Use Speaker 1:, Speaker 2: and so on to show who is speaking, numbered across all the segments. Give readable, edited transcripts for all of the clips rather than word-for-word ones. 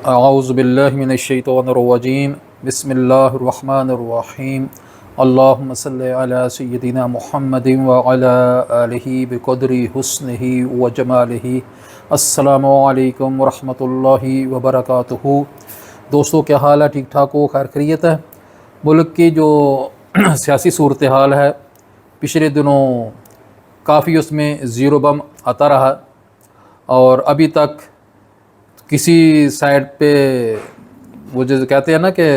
Speaker 1: اعوذ باللہ من الشیطان الرجیم بسم اللہ الرحمن الرحیم اللہم صلی علی سیدنا محمد وعلی آلہ بقدر حسنہ وجمالہ۔ السلام علیکم ورحمۃ اللہ وبرکاتہ۔ دوستو کیا حال ہے؟ ٹھیک ٹھاک ہو؟ خیر خیریت ہے؟ ملک کی جو سیاسی صورتحال ہے پچھلے دنوں کافی اس میں زیرو بم آتا رہا، اور ابھی تک کسی سائڈ پہ وہ جو کہتے ہیں نا کہ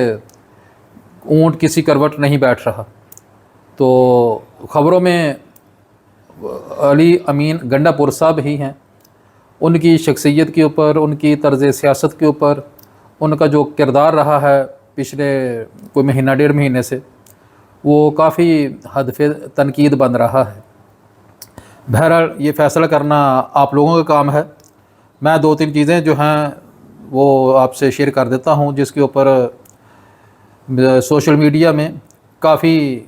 Speaker 1: اونٹ کسی کروٹ نہیں بیٹھ رہا۔ تو خبروں میں علی امین گنڈا پور صاحب ہی ہیں، ان کی شخصیت کے اوپر، ان کی طرز سیاست کے اوپر، ان کا جو کردار رہا ہے پچھلے کوئی مہینہ ڈیڑھ مہینے سے، وہ کافی ہدف تنقید بن رہا ہے۔ بہرحال یہ فیصلہ کرنا آپ لوگوں کا کام ہے۔ میں دو تین چیزیں جو ہیں وہ آپ سے شیئر کر دیتا ہوں، جس کے اوپر سوشل میڈیا میں کافی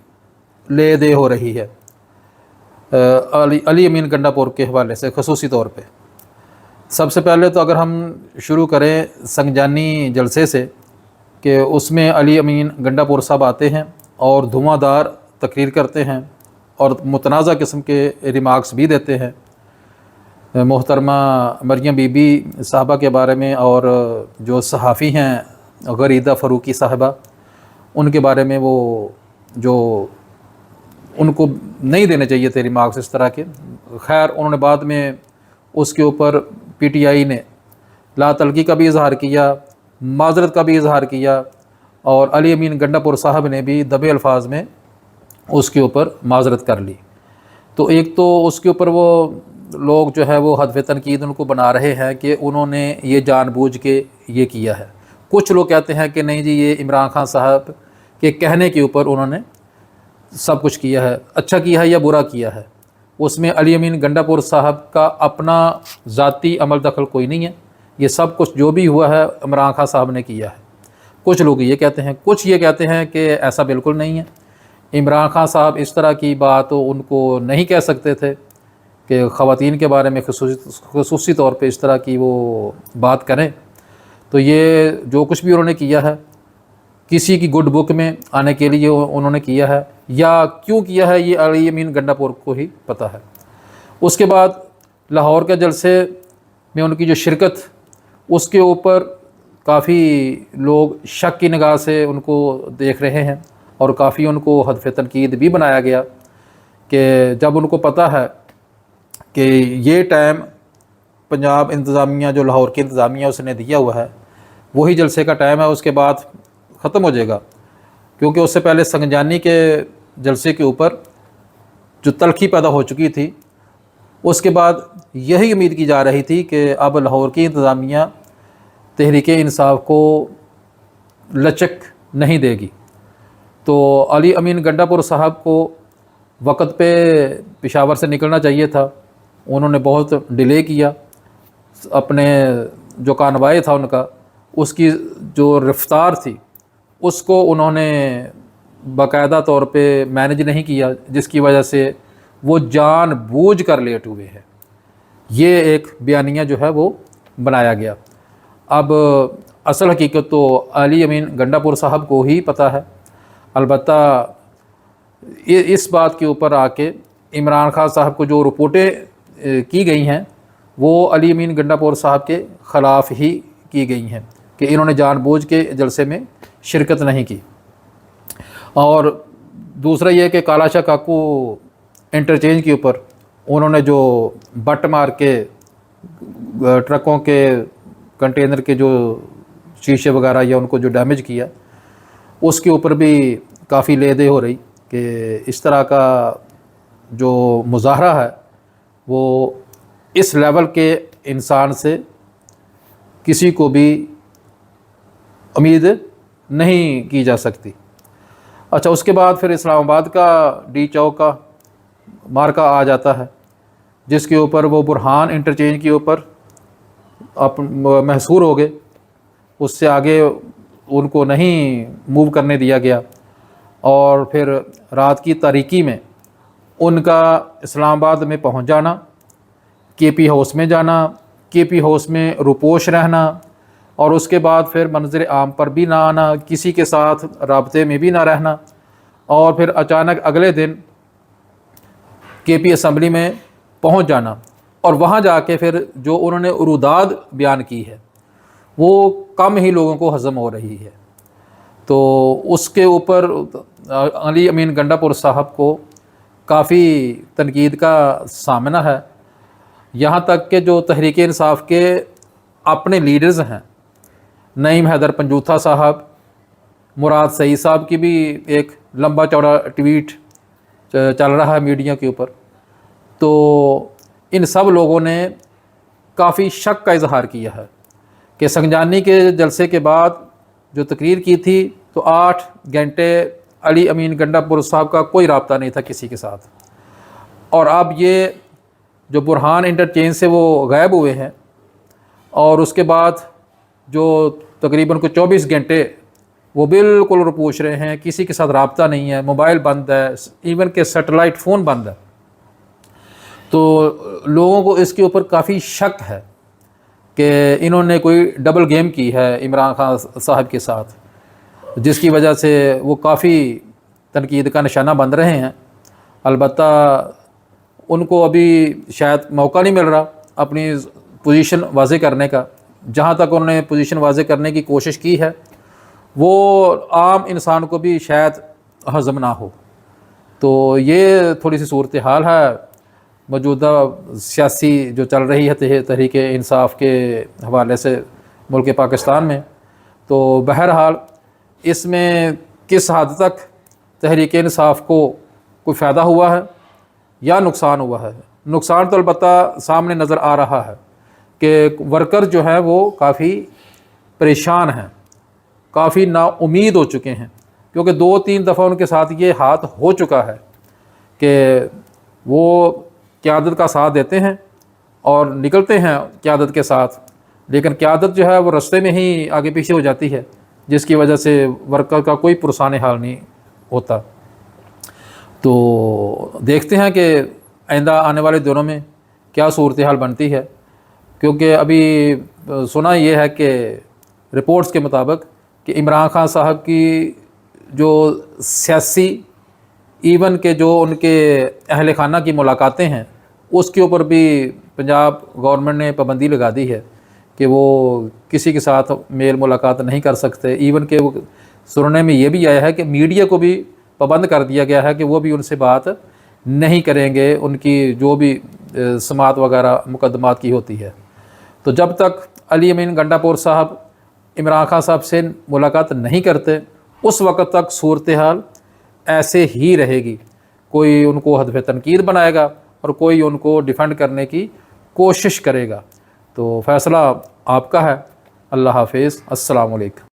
Speaker 1: لے دے ہو رہی ہے علی امین گنڈا پور کے حوالے سے خصوصی طور پہ۔ سب سے پہلے تو اگر ہم شروع کریں سنگجانی جلسے سے، کہ اس میں علی امین گنڈا پور صاحب آتے ہیں اور دھواں دار تقریر کرتے ہیں اور متنازع قسم کے ریمارکس بھی دیتے ہیں محترمہ مریم بی بی صاحبہ کے بارے میں، اور جو صحافی ہیں غریدہ فاروقی صاحبہ، ان کے بارے میں وہ جو ان کو نہیں دینے چاہیے تھے ریمارکس اس طرح کے۔ خیر انہوں نے بعد میں اس کے اوپر پی ٹی آئی نے لا تلقی کا بھی اظہار کیا، معذرت کا بھی اظہار کیا، اور علی امین گنڈا پور صاحب نے بھی دبے الفاظ میں اس کے اوپر معذرت کر لی۔ تو ایک تو اس کے اوپر وہ لوگ جو ہے وہ ہدف تنقید ان کو بنا رہے ہیں کہ انہوں نے یہ جان بوجھ کے یہ کیا ہے۔ کچھ لوگ کہتے ہیں کہ نہیں جی، یہ عمران خان صاحب کے کہنے کے اوپر انہوں نے سب کچھ کیا ہے، اچھا کیا ہے یا برا کیا ہے، اس میں علی امین گنڈا پور صاحب کا اپنا ذاتی عمل دخل کوئی نہیں ہے، یہ سب کچھ جو بھی ہوا ہے عمران خان صاحب نے کیا ہے۔ کچھ لوگ یہ کہتے ہیں، کچھ یہ کہتے ہیں کہ ایسا بالکل نہیں ہے، عمران خان صاحب اس طرح کی بات ان کو نہیں کہہ سکتے تھے کہ خواتین کے بارے میں خصوصی طور پہ اس طرح کی وہ بات کریں۔ تو یہ جو کچھ بھی انہوں نے کیا ہے کسی کی گڈ بک میں آنے کے لیے انہوں نے کیا ہے، یا کیوں کیا ہے یہ علی امین گنڈا پور کو ہی پتہ ہے۔ اس کے بعد لاہور کے جلسے میں ان کی جو شرکت، اس کے اوپر کافی لوگ شک کی نگاہ سے ان کو دیکھ رہے ہیں، اور کافی ان کو ہدف تنقید بھی بنایا گیا کہ جب ان کو پتہ ہے کہ یہ ٹائم پنجاب انتظامیہ جو لاہور کی انتظامیہ اس نے دیا ہوا ہے، وہی جلسے کا ٹائم ہے، اس کے بعد ختم ہو جائے گا، کیونکہ اس سے پہلے سنگجانی کے جلسے کے اوپر جو تلخی پیدا ہو چکی تھی، اس کے بعد یہی امید کی جا رہی تھی کہ اب لاہور کی انتظامیہ تحریک انصاف کو لچک نہیں دے گی۔ تو علی امین گنڈا پور صاحب کو وقت پہ پشاور سے نکلنا چاہیے تھا، انہوں نے بہت ڈیلے کیا، اپنے جو کانوائے تھا ان کا، اس کی جو رفتار تھی اس کو انہوں نے باقاعدہ طور پہ مینج نہیں کیا، جس کی وجہ سے وہ جان بوجھ کر لیٹ ہوئے ہیں۔ یہ ایک بیانیہ جو ہے وہ بنایا گیا۔ اب اصل حقیقت تو علی امین گنڈا پور صاحب کو ہی پتہ ہے۔ البتہ اس بات کے اوپر آ کے عمران خان صاحب کو جو رپورٹیں کی گئی ہیں وہ علی امین گنڈا پور صاحب کے خلاف ہی کی گئی ہیں کہ انہوں نے جان بوجھ کے جلسے میں شرکت نہیں کی۔ اور دوسرا یہ کہ کالا شاہ کاکو انٹرچینج کے اوپر انہوں نے جو بٹ مار کے ٹرکوں کے کنٹینر کے جو شیشے وغیرہ یا ان کو جو ڈیمیج کیا، اس کے اوپر بھی کافی لے دے ہو رہی کہ اس طرح کا جو مظاہرہ ہے وہ اس لیول کے انسان سے کسی کو بھی امید نہیں کی جا سکتی۔ اچھا، اس کے بعد پھر اسلام آباد کا ڈی چوک کا مارکہ آ جاتا ہے، جس کے اوپر وہ برہان انٹرچینج کے اوپر محصور ہو گئے، اس سے آگے ان کو نہیں موو کرنے دیا گیا، اور پھر رات کی تاریکی میں ان کا اسلام آباد میں پہنچ جانا، کے پی ہاؤس میں جانا، کے پی ہاؤس میں روپوش رہنا، اور اس کے بعد پھر منظر عام پر بھی نہ آنا، کسی کے ساتھ رابطے میں بھی نہ رہنا، اور پھر اچانک اگلے دن کے پی اسمبلی میں پہنچ جانا، اور وہاں جا کے پھر جو انہوں نے عروضات بیان کی ہے وہ کم ہی لوگوں کو ہضم ہو رہی ہے۔ تو اس کے اوپر علی امین گنڈا پور صاحب کو کافی تنقید کا سامنا ہے، یہاں تک کہ جو تحریک انصاف کے اپنے لیڈرز ہیں، نعیم حیدر پنجوتھا صاحب، مراد سعید صاحب کی بھی ایک لمبا چوڑا ٹویٹ چل رہا ہے میڈیا کے اوپر، تو ان سب لوگوں نے کافی شک کا اظہار کیا ہے کہ سنجانی کے جلسے کے بعد جو تقریر کی تھی تو 8 گھنٹے علی امین گنڈا پور صاحب کا کوئی رابطہ نہیں تھا کسی کے ساتھ، اور اب یہ جو برہان انٹرچینج سے وہ غائب ہوئے ہیں، اور اس کے بعد جو تقریباً کو 24 گھنٹے وہ بالکل رپوش رہے ہیں، کسی کے ساتھ رابطہ نہیں ہے، موبائل بند ہے، ایون کہ سیٹلائٹ فون بند ہے۔ تو لوگوں کو اس کے اوپر کافی شک ہے کہ انہوں نے کوئی ڈبل گیم کی ہے عمران خان صاحب کے ساتھ، جس کی وجہ سے وہ کافی تنقید کا نشانہ بن رہے ہیں۔ البتہ ان کو ابھی شاید موقع نہیں مل رہا اپنی پوزیشن واضح کرنے کا، جہاں تک انہوں نے پوزیشن واضح کرنے کی کوشش کی ہے وہ عام انسان کو بھی شاید ہضم نہ ہو۔ تو یہ تھوڑی سی صورتحال ہے موجودہ سیاسی جو چل رہی ہے تحریک انصاف کے حوالے سے ملک پاکستان میں۔ تو بہرحال اس میں کس حد تک تحریک انصاف کو کوئی فائدہ ہوا ہے یا نقصان ہوا ہے؟ نقصان تو البتہ سامنے نظر آ رہا ہے کہ ورکر جو ہیں وہ کافی پریشان ہیں، کافی نا امید ہو چکے ہیں، کیونکہ 2-3 دفعہ ان کے ساتھ یہ ہاتھ ہو چکا ہے کہ وہ قیادت کا ساتھ دیتے ہیں اور نکلتے ہیں قیادت کے ساتھ، لیکن قیادت جو ہے وہ رستے میں ہی آگے پیچھے ہو جاتی ہے، جس کی وجہ سے ورکر کا کوئی پرسان حال نہیں ہوتا۔ تو دیکھتے ہیں کہ آئندہ آنے والے دنوں میں کیا صورتحال بنتی ہے، کیونکہ ابھی سنا یہ ہے کہ رپورٹس کے مطابق کہ عمران خان صاحب کی جو سیاسی ایون کہ جو ان کے اہل خانہ کی ملاقاتیں ہیں اس کے اوپر بھی پنجاب گورنمنٹ نے پابندی لگا دی ہے کہ وہ کسی کے ساتھ میل ملاقات نہیں کر سکتے، ایون کہ وہ سننے میں یہ بھی آیا ہے کہ میڈیا کو بھی پابند کر دیا گیا ہے کہ وہ بھی ان سے بات نہیں کریں گے، ان کی جو بھی سماعت وغیرہ مقدمات کی ہوتی ہے۔ تو جب تک علی امین گنڈا پور صاحب عمران خان صاحب سے ملاقات نہیں کرتے اس وقت تک صورتحال ایسے ہی رہے گی، کوئی ان کو ہدف تنقید بنائے گا اور کوئی ان کو ڈیفینڈ کرنے کی کوشش کرے گا۔ تو فیصلہ آپ کا ہے۔ اللہ حافظ، السلام علیکم۔